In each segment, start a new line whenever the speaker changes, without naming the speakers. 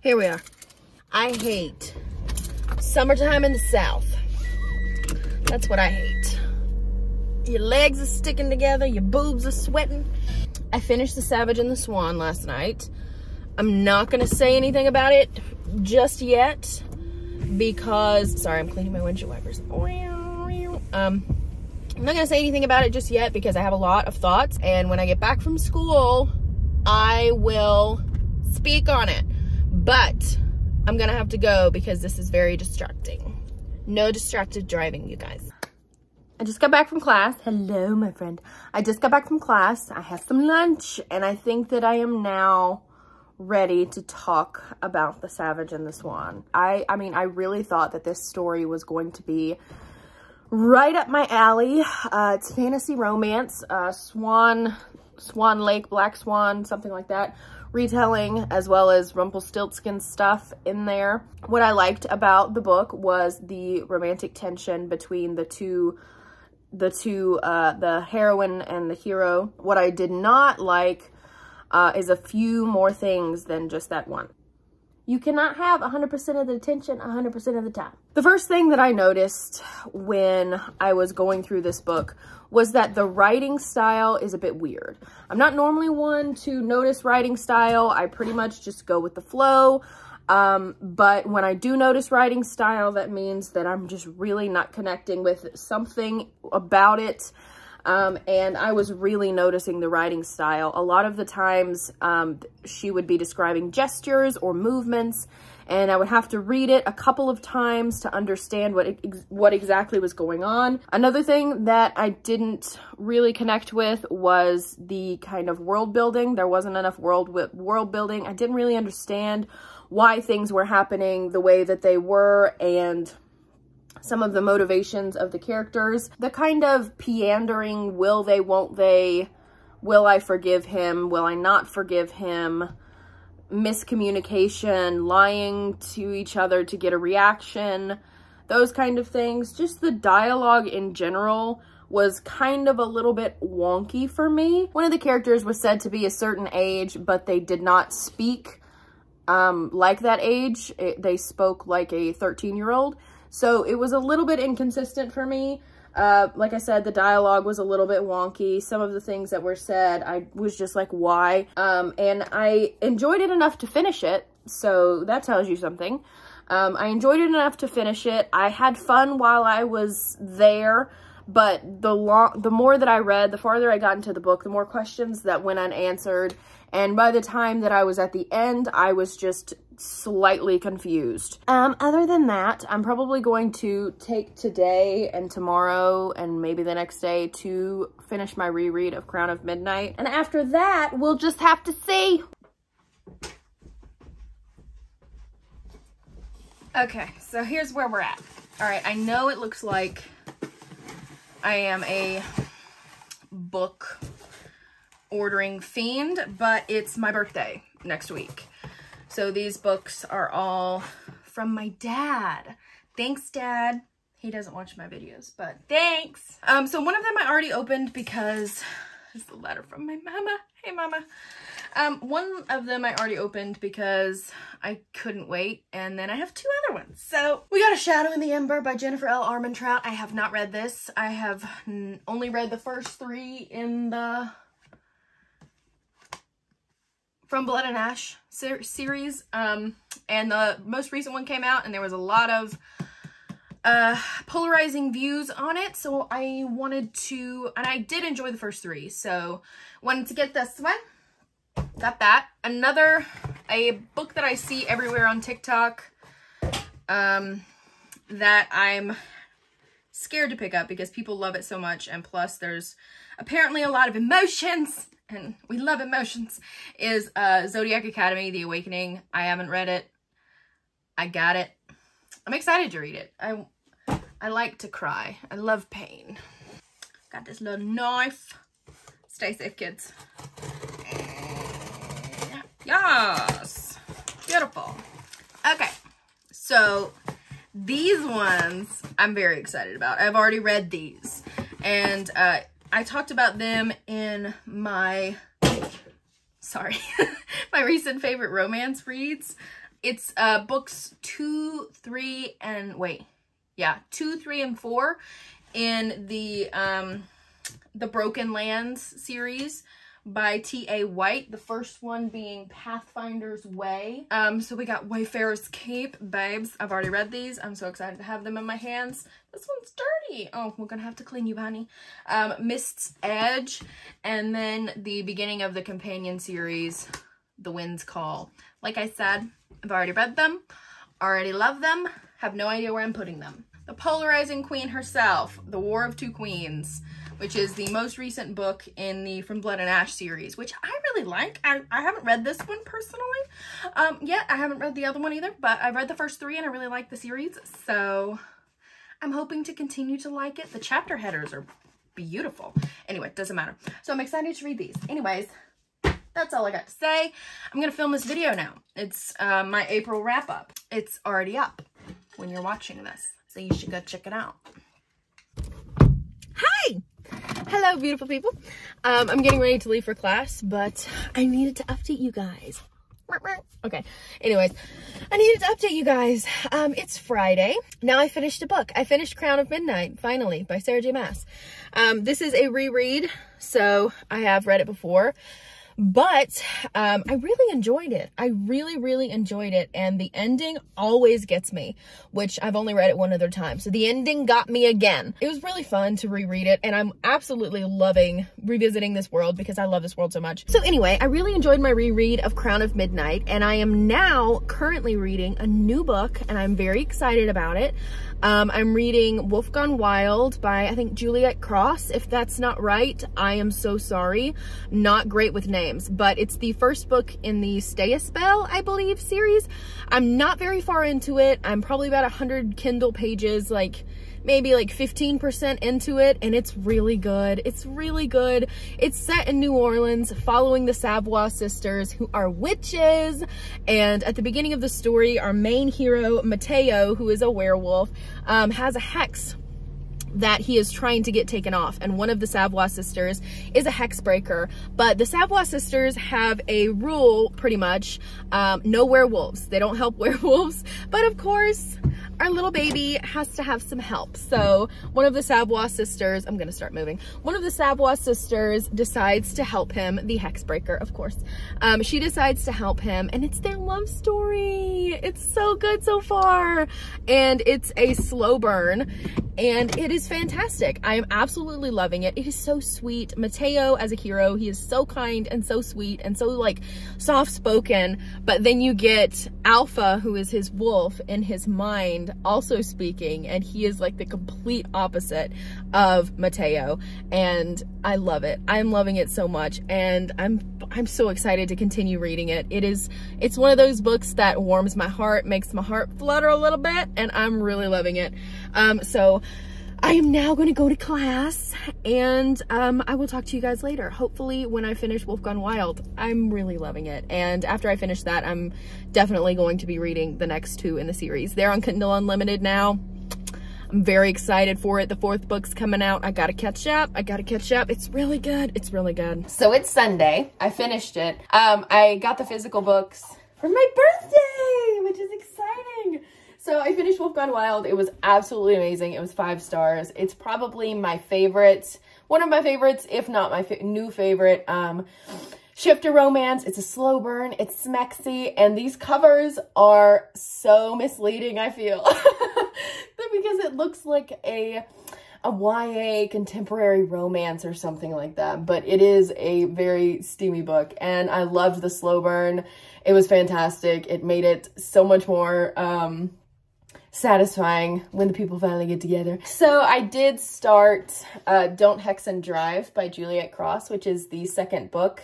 Here we are. I hate summertime in the South. That's what I hate. Your legs are sticking together, your boobs are sweating. I finished The Savage and the Swan last night. I'm not gonna say anything about it just yet because, sorry, I'm cleaning my windshield wipers. I'm not gonna say anything about it just yet because I have a lot of thoughts, and when I get back from school, I will speak on it. But I'm gonna have to go because this is very distracting. No distracted driving, you guys. I just got back from class. Hello, my friend. I just got back from class. I had some lunch, and I think that I am now ready to talk about The Savage and the Swan. I mean, I really thought that this story was going to be right up my alley. It's fantasy romance, Swan Lake, Black Swan, something like that, retelling, as well as Rumpelstiltskin stuff in there. What I liked about the book was the romantic tension between the heroine and the hero. What I did not like is a few more things than just that one. You cannot have 100% of the attention 100% of the time. The first thing that I noticed when I was going through this book was that the writing style is a bit weird. I'm not normally one to notice writing style. I pretty much just go with the flow. But when I do notice writing style, that means that I'm just really not connecting with something about it. And I was really noticing the writing style. A lot of the times, she would be describing gestures or movements, and I would have to read it a couple of times to understand what exactly was going on. Another thing that I didn't really connect with was the kind of world building. There wasn't enough world building. I didn't really understand why things were happening the way that they were, and some of the motivations of the characters. The kind of meandering, will they, won't they, will I forgive him, will I not forgive him, miscommunication, lying to each other to get a reaction, those kind of things. Just the dialogue in general was kind of a little bit wonky for me. One of the characters was said to be a certain age, but they did not speak like that age. They spoke like a 13-year-old. So it was a little bit inconsistent for me. Like I said, the dialogue was a little bit wonky. Some of the things that were said, I was just like, why? And I enjoyed it enough to finish it. So that tells you something. I enjoyed it enough to finish it. I had fun while I was there. But the more that I read, the farther I got into the book, the more questions that went unanswered. And by the time that I was at the end, I was just slightly confused. Other than that, I'm probably going to take today and tomorrow and maybe the next day to finish my reread of Crown of Midnight. And after that, we'll just have to see. Okay, so here's where we're at. All right, I know it looks like I am a book ordering fiend, but it's my birthday next week. So these books are all from my dad. Thanks, Dad. He doesn't watch my videos, but thanks. So one of them I already opened because it's the letter from my mama. Hey, mama. One of them I already opened because I couldn't wait, and then I have two other ones. So we got A Shadow in the Ember by Jennifer L. Armentrout. I have not read this. I have only read the first three in the From Blood and Ash series, and the most recent one came out, and there was a lot of polarizing views on it, so I wanted to, and I did enjoy the first three, so wanted to get this one. Got that. A book that I see everywhere on TikTok that I'm scared to pick up because people love it so much, and plus there's apparently a lot of emotions, and we love emotions, is Zodiac Academy, The Awakening. I haven't read it. I got it. I'm excited to read it. I like to cry. I love pain. Got this little knife. Stay safe, kids. Yes. Beautiful. Okay. So these ones I'm very excited about. I've already read these. And I talked about them in my, my recent favorite romance reads. It's books 2, 3, and 2, 3, and 4 in the Broken Lands series by T.A. White. The first one being Pathfinder's Way. So we got Wayfarer's Cape, babes. I've already read these. I'm so excited to have them in my hands. This one's dirty. Oh, we're gonna have to clean you, honey. Mist's Edge, and then the beginning of the companion series, The Wind's Call. Like I said, I've already read them, already love them, have no idea where I'm putting them. The Polarizing Queen herself, The War of Two Queens, which is the most recent book in the From Blood and Ash series, which I really like. I haven't read this one personally yet. I haven't read the other one either, but I've read the first 3 and I really like the series, so I'm hoping to continue to like it. The chapter headers are beautiful. Anyway, doesn't matter. So I'm excited to read these. Anyways, that's all I got to say. I'm gonna film this video now. It's my April wrap-up. It's already up when you're watching this, so you should go check it out. Hi! Hello, beautiful people. I'm getting ready to leave for class, but I needed to update you guys. Okay, anyways, I needed to update you guys. It's Friday. Now I finished a book. I finished Crown of Midnight, finally, by Sarah J. Maas. This is a reread, so I have read it before. But I really enjoyed it. I really enjoyed it. And the ending always gets me, which I've only read it one other time. So the ending got me again. It was really fun to reread it. And I'm absolutely loving revisiting this world because I love this world so much. So anyway, I really enjoyed my reread of Crown of Midnight. And I am now currently reading a new book and I'm very excited about it. I'm reading Wolf Gone Wild by, I think, Juliette Cross. If that's not right, I am so sorry. Not great with names, but it's the first book in the Stay a Spell, I believe, series. I'm not very far into it. I'm probably about 100 Kindle pages, like maybe like 15% into it, and it's really good. It's really good. It's set in New Orleans following the Savoy sisters, who are witches, and at the beginning of the story, our main hero, Mateo, who is a werewolf, has a hex that he is trying to get taken off, and one of the Savoy sisters is a hex breaker. But the Savoy sisters have a rule, pretty much, no werewolves. They don't help werewolves, but of course our little baby has to have some help. So one of the Savoy sisters, I'm gonna start moving. One of the Savoy sisters decides to help him, the hex breaker, of course. She decides to help him, and it's their love story. It's so good so far. And it's a slow burn, and it is fantastic. I am absolutely loving it. It is so sweet. Mateo as a hero, he is so kind and so sweet and so like soft-spoken, but then you get Alpha, who is his wolf, in his mind also speaking, and he is like the complete opposite of Mateo, and I love it. I'm loving it so much, and I'm so excited to continue reading it. It's one of those books that warms my heart, makes my heart flutter a little bit, and I'm really loving it. So I am now going to go to class, and I will talk to you guys later. Hopefully when I finish Wolf Gone Wild. I'm really loving it. And after I finish that, I'm definitely going to be reading the next 2 in the series. They're on Kindle Unlimited now. I'm very excited for it. The 4th book's coming out. I gotta catch up. It's really good. It's really good. So it's Sunday. I finished it. I got the physical books for my birthday, which is exciting. So I finished Wolf Gone Wild. It was absolutely amazing. It was 5 stars. It's probably my favorite, one of my favorites, if not my new favorite, shifter romance. It's a slow burn. It's smexy. And these covers are so misleading, I feel. Because it looks like a YA contemporary romance or something like that. But it is a very steamy book. And I loved the slow burn. It was fantastic. It made it so much more satisfying when the people finally get together. So I did start Don't Hex and Drive by Juliette Cross, which is the 2nd book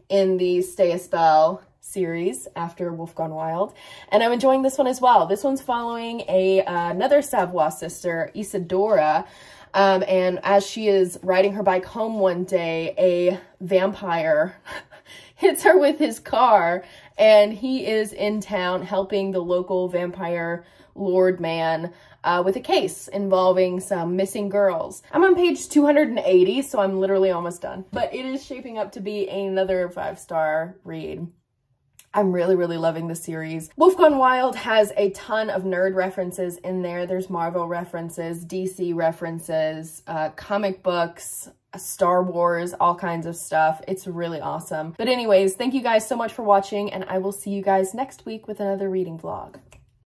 in the Stay a Spell series after Wolf Gone Wild, and I'm enjoying this one as well. This one's following another Savoy sister, Isadora, and as she is riding her bike home one day, a vampire hits her with his car, and he is in town helping the local vampire lord man with a case involving some missing girls. I'm on page 280, so I'm literally almost done, but it is shaping up to be another 5-star read. I'm really, really loving the series. Wolf Gone Wild has a ton of nerd references in there. There's Marvel references, DC references, comic books, Star Wars, all kinds of stuff. It's really awesome. But anyways, thank you guys so much for watching, and I will see you guys next week with another reading vlog.